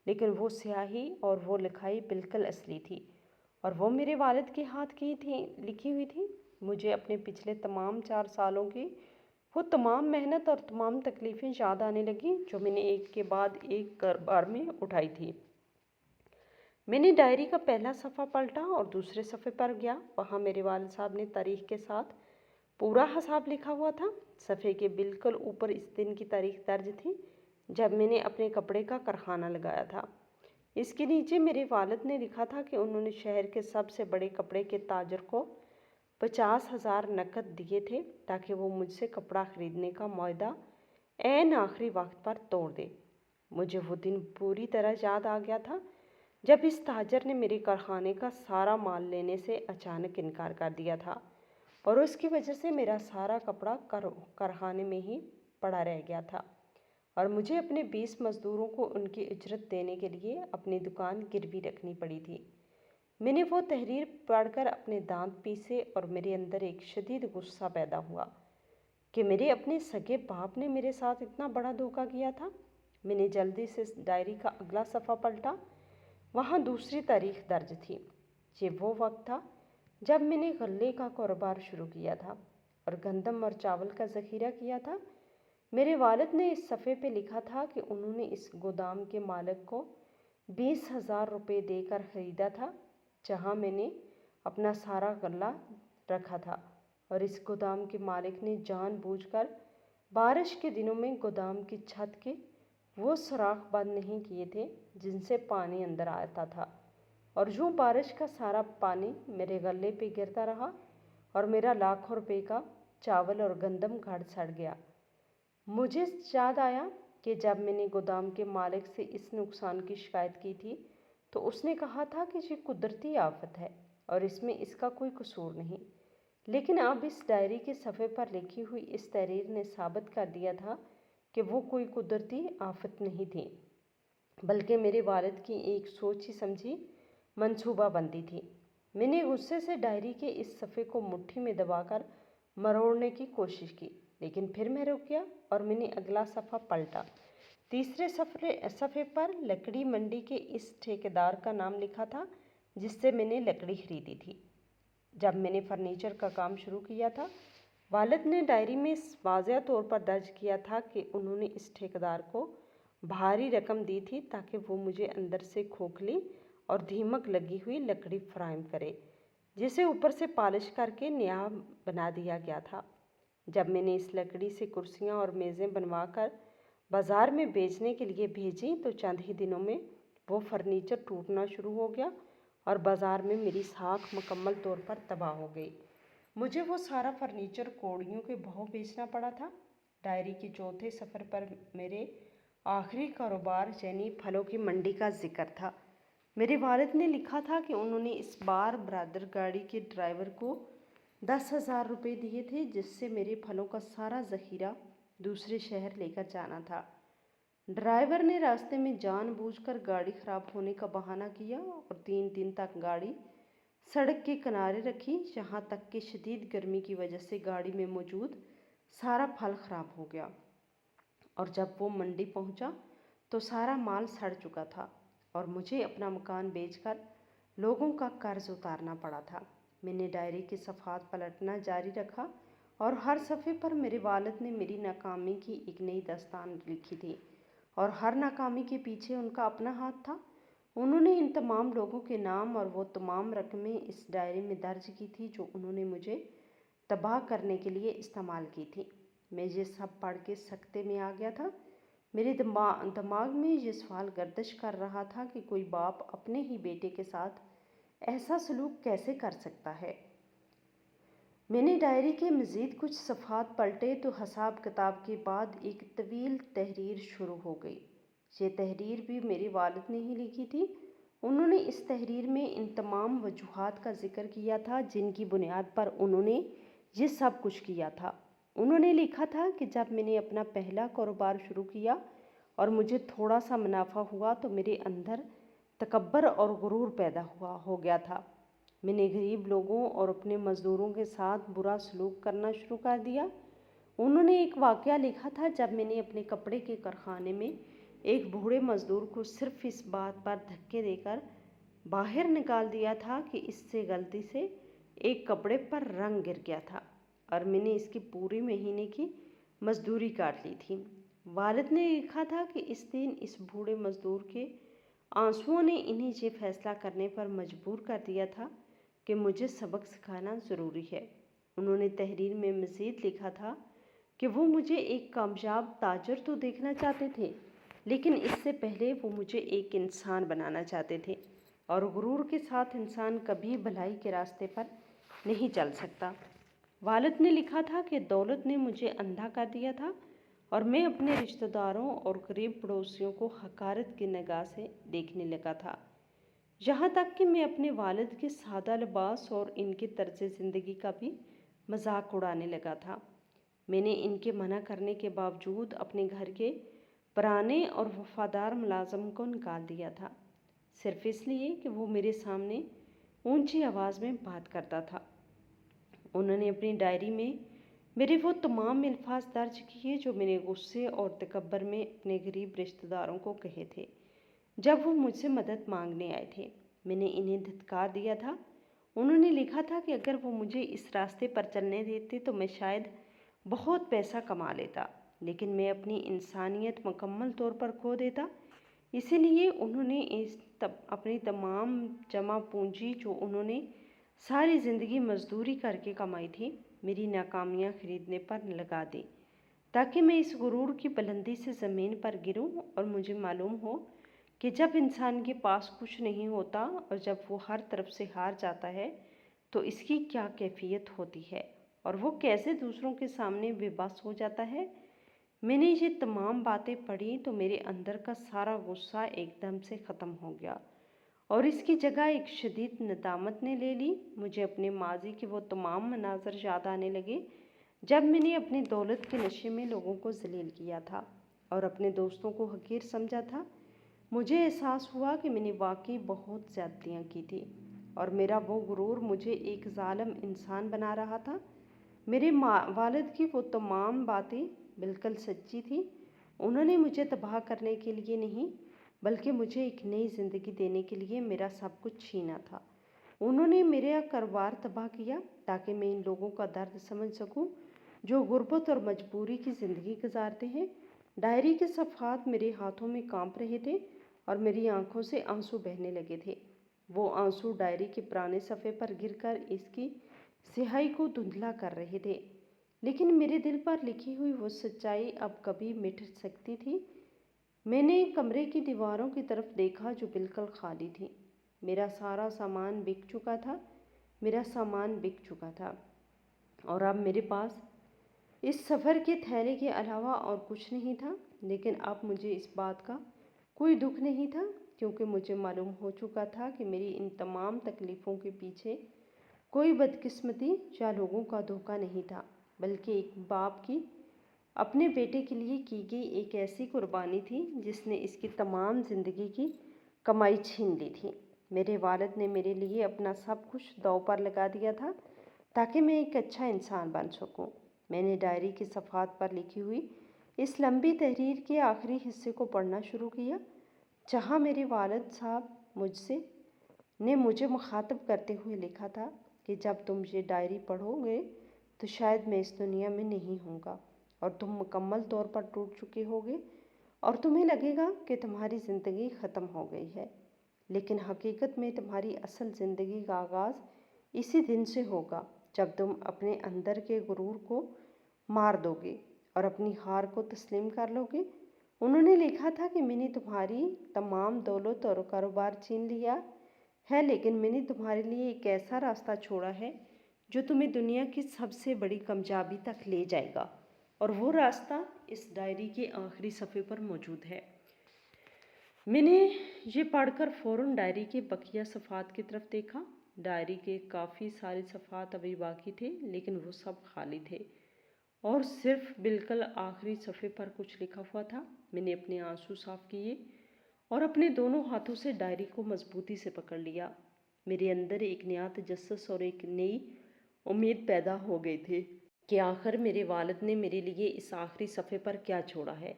A: لیکن وہ سیاہی اور وہ لکھائی بالکل اصلی تھی اور وہ میرے والد کے ہاتھ کی لکھی ہوئی تھی۔ مجھے اپنے پچھلے تمام 4 سالوں کی وہ تمام محنت اور تمام تکلیفیں یاد آنے لگیں جو میں نے ایک کے بعد ایک بار میں اٹھائی تھی۔ میں نے ڈائری کا پہلا صفحہ پلٹا اور دوسرے صفحے پر گیا۔ وہاں میرے والد صاحب نے تاریخ کے ساتھ پورا حساب لکھا ہوا تھا۔ صفحے کے بالکل اوپر اس دن کی تاریخ درج تھی جب میں نے اپنے کپڑے کا کارخانہ لگایا تھا۔ اس کے نیچے میرے والد نے لکھا تھا کہ انہوں نے شہر کے سب سے بڑے کپڑے کے تاجر کو 50,000 نقد دیے تھے تاکہ وہ مجھ سے کپڑا خریدنے کا معاہدہ عین آخری وقت پر توڑ دے۔ مجھے وہ دن پوری طرح یاد آ گیا تھا جب اس تاجر نے میرے کارخانے کا سارا مال لینے سے اچانک انکار کر دیا تھا اور اس کی وجہ سے میرا سارا کپڑا کارخانے میں ہی پڑا رہ گیا تھا اور مجھے اپنے 20 مزدوروں کو ان کی اجرت دینے کے لیے اپنی دکان گروی رکھنی پڑی تھی۔ میں نے وہ تحریر پڑھ کر اپنے دانت پیسے اور میرے اندر ایک شدید غصہ پیدا ہوا کہ میرے اپنے سگے باپ نے میرے ساتھ اتنا بڑا دھوکہ کیا تھا۔ میں نے جلدی سے ڈائری کا اگلا صفحہ پلٹا۔ وہاں دوسری تاریخ درج تھی۔ یہ وہ وقت تھا جب میں نے غلے کا کاروبار شروع کیا تھا اور گندم اور چاول کا ذخیرہ کیا تھا۔ میرے والد نے اس صفحے پہ لکھا تھا کہ انہوں نے اس گودام کے مالک کو 20,000 روپے دے کر خریدا تھا جہاں میں نے اپنا سارا غلہ رکھا تھا، اور اس گودام کے مالک نے جان بوجھ کر بارش کے دنوں میں گودام کی چھت کے وہ سوراخ بند نہیں کیے تھے جن سے پانی اندر آتا تھا، اور یوں بارش کا سارا پانی میرے غلے پہ گرتا رہا اور میرا لاکھوں روپے کا چاول اور گندم گھر سڑ گیا۔ مجھے یاد آیا کہ جب میں نے گودام کے مالک سے اس نقصان کی شکایت کی تھی تو اس نے کہا تھا کہ یہ قدرتی آفت ہے اور اس میں اس کا کوئی قصور نہیں، لیکن اب اس ڈائری کے صفحے پر لکھی ہوئی اس تحریر نے ثابت کر دیا تھا کہ وہ کوئی قدرتی آفت نہیں تھی، بلکہ میرے والد کی ایک سوچی سمجھی منصوبہ بندی تھی۔ میں نے غصے سے ڈائری کے اس صفحے کو مٹھی میں دبا کر مروڑنے کی کوشش کی، لیکن پھر میں رک گیا اور میں نے اگلا صفحہ پلٹا۔ تیسرے صفحے پر لکڑی منڈی کے اس ٹھیکیدار کا نام لکھا تھا جس سے میں نے لکڑی خریدی تھی جب میں نے فرنیچر کا کام شروع کیا تھا۔ والد نے ڈائری میں واضح طور پر درج کیا تھا کہ انہوں نے اس ٹھیکیدار کو بھاری رقم دی تھی تاکہ وہ مجھے اندر سے کھوکھلی اور دیمک لگی ہوئی لکڑی فراہم کرے جسے اوپر سے پالش کر کے نیا بنا دیا گیا تھا۔ جب میں نے اس لکڑی سے کرسیاں اور میزیں بنوا کر بازار میں بیچنے کے لیے بھیجی تو چند ہی دنوں میں وہ فرنیچر ٹوٹنا شروع ہو گیا اور بازار میں میری ساکھ مکمل طور پر تباہ ہو گئی۔ मुझे वो सारा फर्नीचर कौड़ियों के भाव बेचना पड़ा था। डायरी के चौथे सफ़र पर मेरे आखिरी कारोबार यानी फलों की मंडी का जिक्र था। मेरे वालिद ने लिखा था कि उन्होंने इस बार ब्रादर गाड़ी के ड्राइवर को 10,000 रुपये दिए थे, जिससे मेरे फलों का सारा ज़ख़ीरा दूसरे शहर लेकर जाना था। ड्राइवर ने रास्ते में जानबूझकर गाड़ी ख़राब होने का बहाना किया और 3 दिन तक गाड़ी सड़क के किनारे रखी, यहाँ तक कि शदीद गर्मी की वजह से गाड़ी में मौजूद सारा फल ख़राब हो गया। और जब वो मंडी पहुँचा तो सारा माल सड़ चुका था और मुझे अपना मकान बेचकर लोगों का कर्ज उतारना पड़ा था। मैंने डायरी के सफ़ात पलटना जारी रखा और हर सफ़े पर मेरे वालिद ने मेरी नाकामी की एक नई दास्तान लिखी थी और हर नाकामी के पीछे उनका अपना हाथ था। उन्होंने इन तमाम लोगों के नाम और वो तमाम रकमें इस डायरी में दर्ज की थी जो उन्होंने मुझे तबाह करने के लिए इस्तेमाल की थी। मैं ये सब पढ़ के सकते में आ गया था। मेरे दिमाग में ये सवाल गर्दिश कर रहा था कि कोई बाप अपने ही बेटे के साथ ऐसा सलूक कैसे कर सकता है। मैंने डायरी के मज़ीद कुछ सफ़ात पलटे तो हिसाब किताब के बाद एक तवील तहरीर शुरू हो गई। ये तहरीर भी मेरे वालिद ने ही लिखी थी। उन्होंने इस तहरीर में इन तमाम वजूहात का जिक्र किया था जिनकी बुनियाद पर उन्होंने ये सब कुछ किया था। उन्होंने लिखा था कि जब मैंने अपना पहला कारोबार शुरू किया और मुझे थोड़ा सा मुनाफा हुआ तो मेरे अंदर तकब्बर और गुरूर पैदा हो गया था। मैंने गरीब लोगों और अपने मज़दूरों के साथ बुरा सलूक करना शुरू कर दिया। उन्होंने एक वाक़या लिखा था जब मैंने अपने कपड़े के कारखाने में एक बूढ़े मज़दूर को सिर्फ इस बात पर धक्के देकर बाहर निकाल दिया था कि इससे गलती से एक कपड़े पर रंग गिर गया था और मैंने इसकी पूरी महीने की मजदूरी काट ली थी। वालिद ने लिखा था कि इस दिन इस बूढ़े मज़दूर के आंसुओं ने इन्हें ये फैसला करने पर मजबूर कर दिया था कि मुझे सबक सिखाना ज़रूरी है। उन्होंने तहरीर में मज़ीद लिखा था कि वो मुझे एक कामयाब ताजर तो देखना चाहते थे, लेकिन इससे पहले वो मुझे एक इंसान बनाना चाहते थे और गुरूर के साथ इंसान कभी भलाई के रास्ते पर नहीं चल सकता। वालिद ने लिखा था कि दौलत ने मुझे अंधा कर दिया था और मैं अपने रिश्तेदारों और करीब पड़ोसियों को हकारत की निगाह से देखने लगा था, यहाँ तक कि मैं अपने वालिद के सादा लिबास और इनके तर्ज ज़िंदगी का भी मजाक उड़ाने लगा था। मैंने इनके मना करने के बावजूद अपने घर के पुराने और वफादार मुलाजम को निकाल दिया था, सिर्फ इसलिए कि वो मेरे सामने ऊंची आवाज़ में बात करता था। उन्होंने अपनी डायरी में मेरे वो तमाम अल्फाज दर्ज किए जो मैंने गुस्से और तकब्बर में अपने गरीब रिश्तेदारों को कहे थे जब वो मुझसे मदद मांगने आए थे। मैंने इन्हें धिक्कार दिया था। उन्होंने लिखा था कि अगर वो मुझे इस रास्ते पर चलने देते तो मैं शायद बहुत पैसा कमा लेता, लेकिन मैं अपनी इंसानियत मुकम्मल तौर पर खो देता। इसीलिए उन्होंने अपनी तमाम जमा पूंजी जो उन्होंने सारी ज़िंदगी मजदूरी करके कमाई थी मेरी नाकामियाँ खरीदने पर लगा दी, ताकि मैं इस गुरूर की बुलंदी से ज़मीन पर गिरूं और मुझे मालूम हो कि जब इंसान के पास कुछ नहीं होता और जब वो हर तरफ से हार जाता है तो इसकी क्या कैफियत होती है और वो कैसे दूसरों के सामने बेबस हो जाता है। मैंने ये तमाम बातें पढ़ी तो मेरे अंदर का सारा गुस्सा एकदम से ख़त्म हो गया और इसकी जगह एक शदीद नदामत ने ले ली। मुझे अपने माजी के वो तमाम मनाज़र याद आने लगे जब मैंने अपनी दौलत के नशे में लोगों को जलील किया था और अपने दोस्तों को हकीर समझा था। मुझे एहसास हुआ कि मैंने वाकई बहुत ज़्यादतियाँ की थी और मेरा वो गुरूर मुझे एक ज़ालिम इंसान बना रहा था। मेरे वालिद की वो तमाम बातें बिल्कुल सच्ची थी। उन्होंने मुझे तबाह करने के लिए नहीं बल्कि मुझे एक नई ज़िंदगी देने के लिए मेरा सब कुछ छीना था। उन्होंने मेरा कारोबार तबाह किया ताकि मैं इन लोगों का दर्द समझ सकूं जो गुर्बत और मजबूरी की ज़िंदगी गुजारते हैं। डायरी के सफ़ात मेरे हाथों में कांप रहे थे और मेरी आंखों से आंसू बहने लगे थे। वो आंसू डायरी के पुराने सफ़े पर गिरकर इसकी स्याही को धुंधला कर रहे थे, लेकिन मेरे दिल पर लिखी हुई वो सच्चाई अब कभी मिट सकती थी। मैंने कमरे की दीवारों की तरफ देखा जो बिल्कुल खाली थी। मेरा सारा सामान बिक चुका था। اور اب میرے پاس اس سفر کے تھیلے کے علاوہ اور کچھ نہیں تھا، لیکن اب مجھے اس بات کا کوئی دکھ نہیں تھا، کیونکہ مجھے معلوم ہو چکا تھا کہ میری ان تمام تکلیفوں کے پیچھے کوئی بدقسمتی یا لوگوں کا دھوکہ نہیں تھا، بلکہ ایک باپ کی اپنے بیٹے کے لیے کی گئی ایک ایسی قربانی تھی جس نے اس کی تمام زندگی کی کمائی چھین لی تھی۔ میرے والد نے میرے لیے اپنا سب کچھ داؤ پر لگا دیا تھا تاکہ میں ایک اچھا انسان بن سکوں۔ میں نے ڈائری کے صفحات پر لکھی ہوئی اس لمبی تحریر کے آخری حصے کو پڑھنا شروع کیا، جہاں میرے والد صاحب مجھے مخاطب کرتے ہوئے لکھا تھا کہ جب تم یہ ڈائری پڑھو گے تو شاید میں اس دنیا میں نہیں ہوں گا، اور تم مکمل طور پر ٹوٹ چکے ہوگے اور تمہیں لگے گا کہ تمہاری زندگی ختم ہو گئی ہے، لیکن حقیقت میں تمہاری اصل زندگی کا آغاز اسی دن سے ہوگا جب تم اپنے اندر کے غرور کو مار دو گے اور اپنی ہار کو تسلیم کر لو گے۔ انہوں نے لکھا تھا کہ میں نے تمہاری تمام دولت اور کاروبار چھین لیا ہے، لیکن میں نے تمہارے لیے ایک ایسا راستہ چھوڑا ہے جو تمہیں دنیا کی سب سے بڑی کامیابی تک لے جائے گا، اور وہ راستہ اس ڈائری کے آخری صفحے پر موجود ہے۔ میں نے یہ پڑھ کر فوراً ڈائری کے بقیہ صفحات کی طرف دیکھا۔ ڈائری کے کافی سارے صفحات ابھی باقی تھے، لیکن وہ سب خالی تھے اور صرف بالکل آخری صفحے پر کچھ لکھا ہوا تھا۔ میں نے اپنے آنسو صاف کیے اور اپنے دونوں ہاتھوں سے ڈائری کو مضبوطی سے پکڑ لیا۔ میرے اندر ایک نیا تجسس اور ایک نئی امید پیدا ہو گئی تھی کہ آخر میرے والد نے میرے لیے اس آخری صفحے پر کیا چھوڑا ہے۔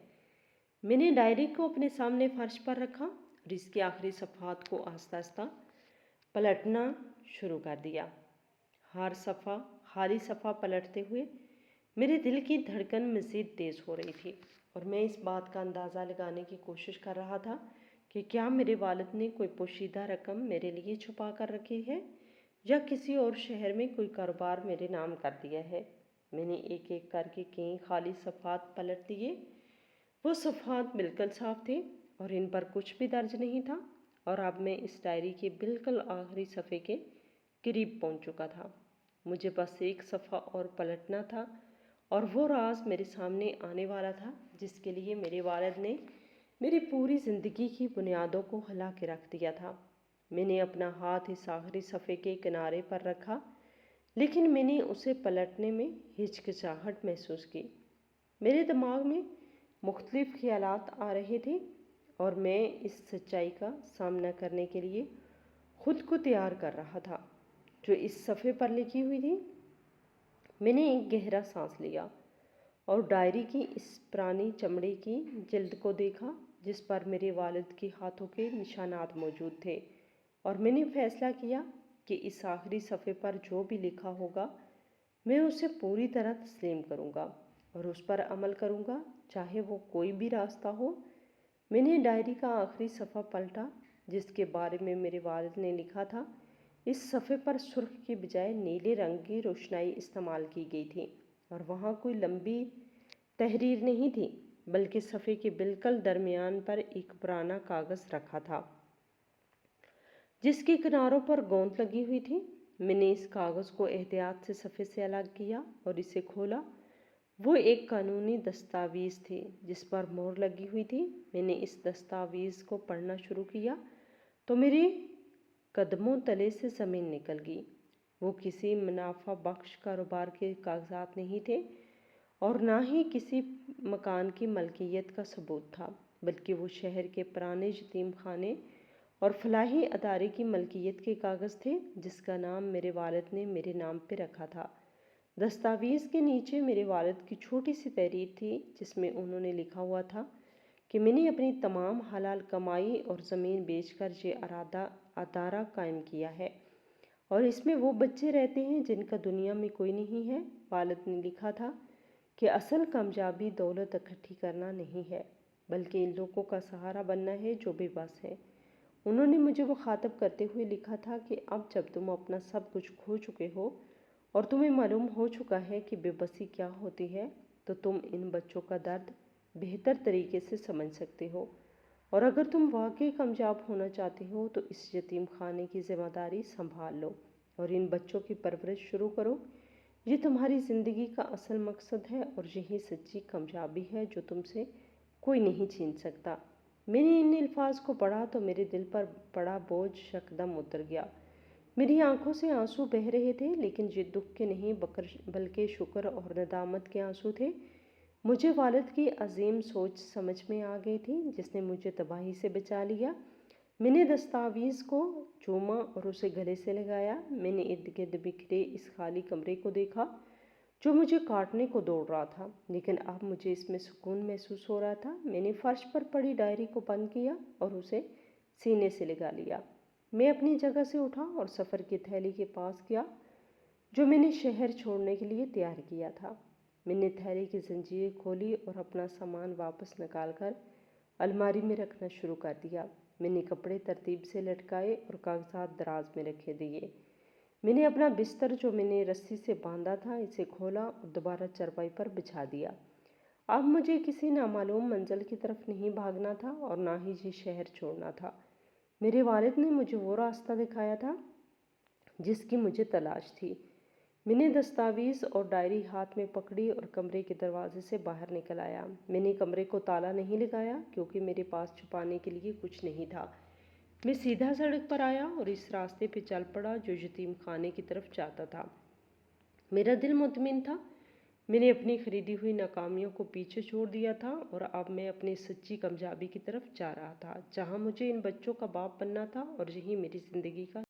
A: میں نے ڈائری کو اپنے سامنے فرش پر رکھا اور اس کے آخری صفحات کو آہستہ آہستہ پلٹنا شروع کر دیا۔ ہر صفحہ خالی صفحہ پلٹتے ہوئے میرے دل کی دھڑکن مزید تیز ہو رہی تھی، اور میں اس بات کا اندازہ لگانے کی کوشش کر رہا تھا کہ کیا میرے والد نے کوئی پوشیدہ رقم میرے لیے چھپا کر رکھی ہے یا کسی اور شہر میں کوئی کاروبار میرے نام کر دیا ہے۔ میں نے ایک ایک کر کے کئی خالی صفحات پلٹ دیے۔ وہ صفحات بالکل صاف تھے اور ان پر کچھ بھی درج نہیں تھا، اور اب میں اس ڈائری کے بالکل آخری صفحے کے قریب پہنچ چکا تھا۔ مجھے بس ایک صفحہ اور پلٹنا تھا اور وہ راز میرے سامنے آنے والا تھا جس کے لیے میرے والد نے میری پوری زندگی کی بنیادوں کو ہلا کے رکھ دیا تھا۔ میں نے اپنا ہاتھ اس آخری صفحے کے کنارے پر رکھا، لیکن میں نے اسے پلٹنے میں ہچکچاہٹ محسوس کی۔ میرے دماغ میں مختلف خیالات آ رہے تھے اور میں اس سچائی کا سامنا کرنے کے لیے خود کو تیار کر رہا تھا جو اس صفحے پر لکھی ہوئی تھی۔ میں نے ایک گہرا سانس لیا اور ڈائری کی اس پرانی چمڑے کی جلد کو دیکھا جس پر میرے والد کے ہاتھوں کے نشانات موجود تھے، اور میں نے فیصلہ کیا کہ اس آخری صفحے پر جو بھی لکھا ہوگا میں اسے پوری طرح تسلیم کروں گا اور اس پر عمل کروں گا، چاہے وہ کوئی بھی راستہ ہو۔ میں نے ڈائری کا آخری صفحہ پلٹا جس کے بارے میں میرے والد نے لکھا تھا۔ اس صفحے پر سرخ کی بجائے نیلے رنگ کی روشنائی استعمال کی گئی تھی، اور وہاں کوئی لمبی تحریر نہیں تھی، بلکہ صفحے کے بالکل درمیان پر ایک پرانا کاغذ رکھا تھا جس کے کناروں پر گوند لگی ہوئی تھی۔ میں نے اس کاغذ کو احتیاط سے صفحے سے الگ کیا اور اسے کھولا۔ وہ ایک قانونی دستاویز تھی جس پر مہر لگی ہوئی تھی۔ میں نے اس دستاویز کو پڑھنا شروع کیا تو میرے قدموں تلے سے زمین نکل گئی۔ وہ کسی منافع بخش کاروبار کے کاغذات نہیں تھے اور نہ ہی کسی مکان کی ملکیت کا ثبوت تھا، بلکہ وہ شہر کے پرانے یتیم خانے اور فلاحی ادارے کی ملکیت کے کاغذ تھے جس کا نام میرے والد نے میرے نام پہ رکھا تھا۔ دستاویز کے نیچے میرے والد کی چھوٹی سی تحریر تھی جس میں انہوں نے لکھا ہوا تھا کہ میں نے اپنی تمام حلال کمائی اور زمین بیچ کر یہ ادارہ قائم کیا ہے، اور اس میں وہ بچے رہتے ہیں جن کا دنیا میں کوئی نہیں ہے۔ والد نے لکھا تھا کہ اصل کامیابی دولت اکٹھی کرنا نہیں ہے، بلکہ ان لوگوں کا سہارا بننا ہے جو بے بس ہیں۔ انہوں نے مجھے مخاطب کرتے ہوئے لکھا تھا کہ اب جب تم اپنا سب کچھ کھو چکے ہو اور تمہیں معلوم ہو چکا ہے کہ بے بسی کیا ہوتی ہے، تو تم ان بچوں کا درد بہتر طریقے سے سمجھ سکتے ہو، اور اگر تم واقعی کامیاب ہونا چاہتے ہو تو اس یتیم خانے کی ذمہ داری سنبھال لو اور ان بچوں کی پرورش شروع کرو۔ یہ تمہاری زندگی کا اصل مقصد ہے اور یہی سچی کامیابی ہے جو تم سے کوئی نہیں چھین سکتا۔ میں نے ان الفاظ کو پڑھا تو میرے دل پر بڑا بوجھ یکدم اتر گیا۔ میری آنکھوں سے آنسو بہہ رہے تھے، لیکن یہ دکھ کے نہیں بلکہ شکر اور ندامت کے آنسو تھے۔ مجھے والد کی عظیم سوچ سمجھ میں آ گئی تھی جس نے مجھے تباہی سے بچا لیا۔ میں نے دستاویز کو چوما اور اسے گلے سے لگایا۔ میں نے ارد گرد بکھرے اس خالی کمرے کو دیکھا جو مجھے کاٹنے کو دوڑ رہا تھا، لیکن اب مجھے اس میں سکون محسوس ہو رہا تھا۔ میں نے فرش پر پڑی ڈائری کو بند کیا اور اسے سینے سے لگا لیا۔ میں اپنی جگہ سے اٹھا اور سفر کی تھیلی کے پاس گیا جو میں نے شہر چھوڑنے کے لیے تیار کیا تھا۔ میں نے تھیلی کی زنجیر کھولی اور اپنا سامان واپس نکال کر الماری میں رکھنا شروع کر دیا۔ میں نے کپڑے ترتیب سے لٹکائے اور کاغذات دراز میں رکھے دیے۔ میں نے اپنا بستر جو میں نے رسی سے باندھا تھا اسے کھولا اور دوبارہ چرپائی پر بچھا دیا۔ اب مجھے کسی نامعلوم منزل کی طرف نہیں بھاگنا تھا اور نہ ہی یہ شہر چھوڑنا تھا۔ میرے والد نے مجھے وہ راستہ دکھایا تھا جس کی مجھے تلاش تھی۔ میں نے دستاویز اور ڈائری ہاتھ میں پکڑی اور کمرے کے دروازے سے باہر نکل آیا۔ میں نے کمرے کو تالا نہیں لگایا کیونکہ میرے پاس چھپانے کے لیے کچھ نہیں تھا۔ میں سیدھا سڑک پر آیا اور اس راستے پہ چل پڑا جو یتیم خانے کی طرف جاتا تھا۔ میرا دل مطمئن تھا۔ میں نے اپنی خریدی ہوئی ناکامیوں کو پیچھے چھوڑ دیا تھا اور اب میں اپنی سچی کامیابی کی طرف جا رہا تھا، جہاں مجھے ان بچوں کا باپ بننا تھا اور یہی میری زندگی کا